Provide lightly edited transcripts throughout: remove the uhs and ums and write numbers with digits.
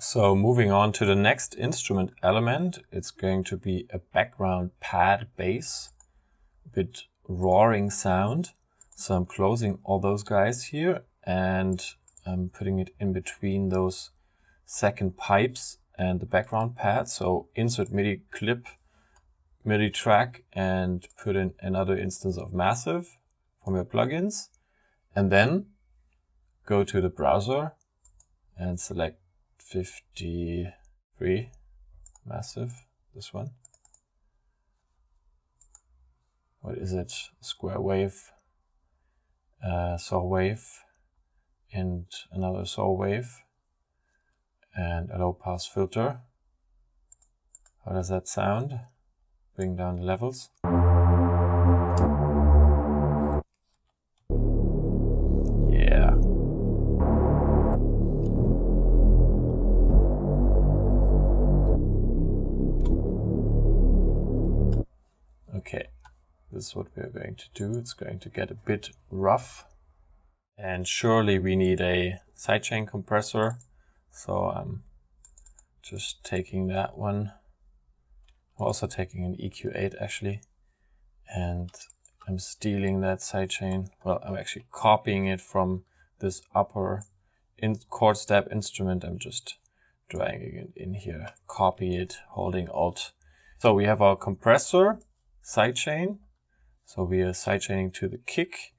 So moving on to the next instrument element, it's going to be a background pad bass, a bit roaring sound. So I'm closing all those guys here and I'm putting it in between those second pipes and the background pad. So insert MIDI clip, MIDI track, and put in another instance of Massive from your plugins. And then go to the browser and select 53 Massive, this one. What is it? Square wave, saw wave, and another saw wave, and a low pass filter. How does that sound? Bring down the levels. Yeah. Okay, this is what we're going to do. It's going to get a bit rough. And surely we need a sidechain compressor. So I'm just taking that one. I'm also taking an EQ8 actually. And I'm stealing that sidechain. Well, I'm actually copying it from this upper chord step instrument. I'm just dragging it in here. Copy it, holding Alt. So we have our compressor sidechain. So we are sidechaining to the kick.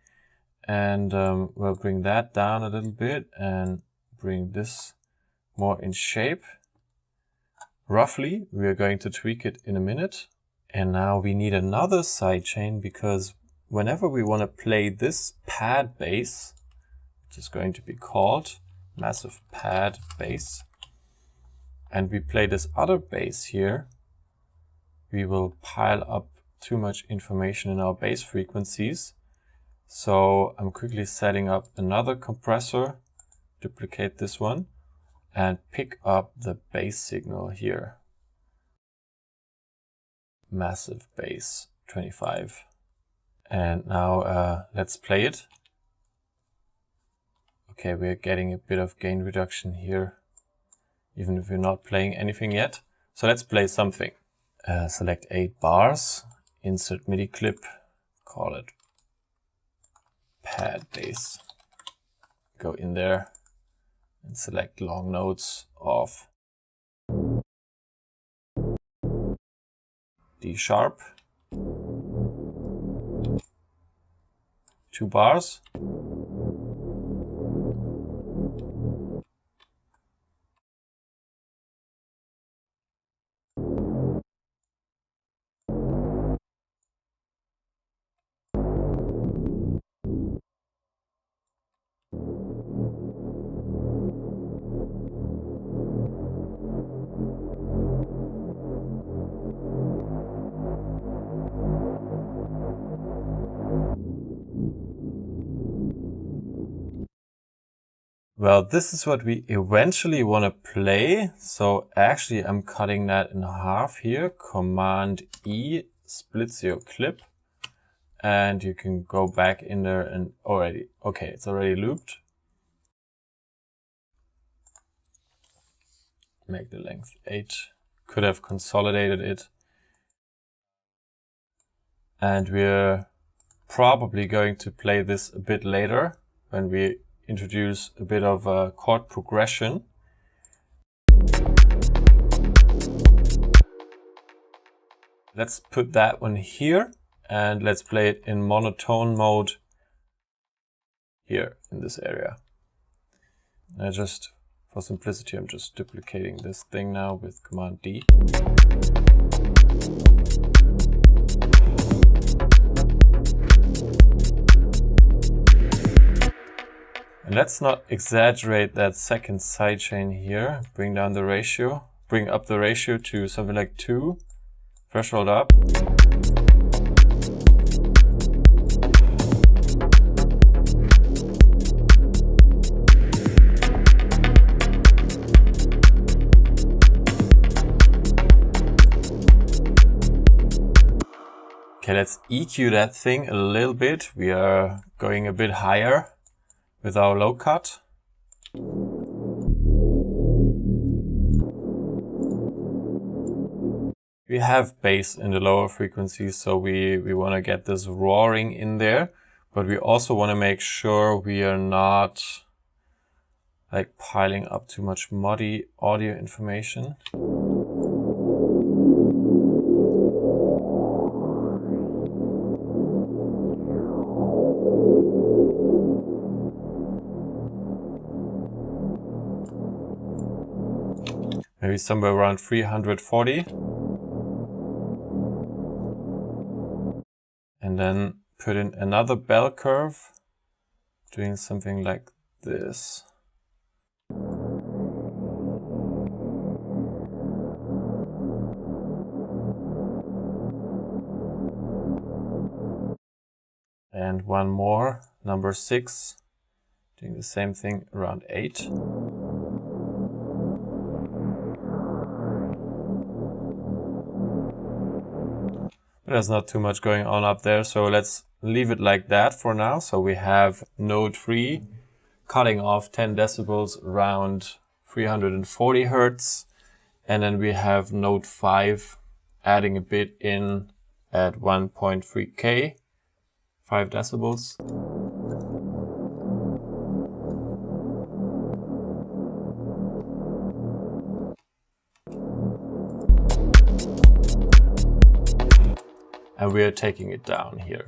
And we'll bring that down a little bit and bring this more in shape. Roughly, we are going to tweak it in a minute. And now we need another sidechain because whenever we want to play this pad bass, which is going to be called Massive Pad Bass, and we play this other bass here, we will pile up too much information in our bass frequencies. So I'm quickly setting up another compressor, duplicate this one, and pick up the bass signal here. Massive bass 25. And now let's play it. Okay, we're getting a bit of gain reduction here, even if we're not playing anything yet. So let's play something. Select 8 bars, insert MIDI clip, call it pad bass. Go in there and select long notes of D sharp, 2 bars. Well, this is what we eventually want to play. So actually I'm cutting that in half here. Command E splits your clip. And you can go back in there and already, okay, it's already looped. Make the length 8. Could have consolidated it. And we're probably going to play this a bit later when we introduce a bit of a chord progression. Let's put that one here and let's play it in monotone mode here in this area. And for simplicity, I'm just duplicating this thing now with Command D. And let's not exaggerate that second sidechain here. Bring down the ratio. Bring up the ratio to something like 2. Threshold up. Okay, let's EQ that thing a little bit. We are going a bit higher with our low cut. we have bass in the lower frequencies, so we want to get this roaring in there, but we also want to make sure we are not like piling up too much muddy audio information. Maybe somewhere around 340. And then put in another bell curve, doing something like this. And one more, number 6, doing the same thing around 8. There's not too much going on up there, so let's leave it like that for now. So we have node 3 cutting off 10 decibels around 340 hertz, and then we have node 5 adding a bit in at 1.3K, 5 decibels. And we are taking it down here.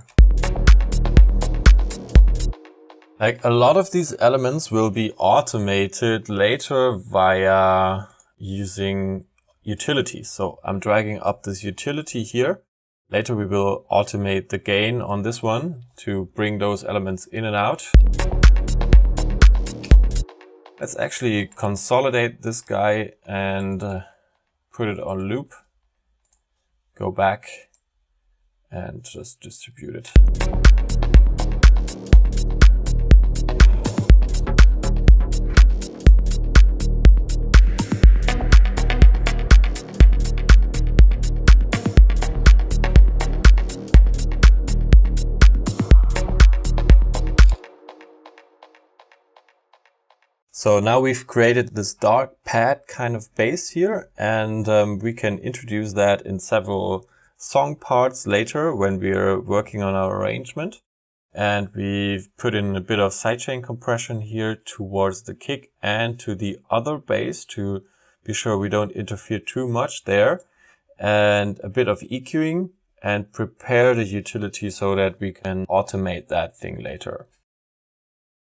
Like a lot of these elements will be automated later via using utilities. So I'm dragging up this utility here. Later we will automate the gain on this one to bring those elements in and out. Let's actually consolidate this guy and put it on loop. Go back and just distribute it. So now we've created this dark pad kind of bass here, and we can introduce that in several song parts later when we're working on our arrangement. And we've put in a bit of sidechain compression here towards the kick and to the other bass to be sure we don't interfere too much there, and a bit of EQing, and prepare the utility so that we can automate that thing later.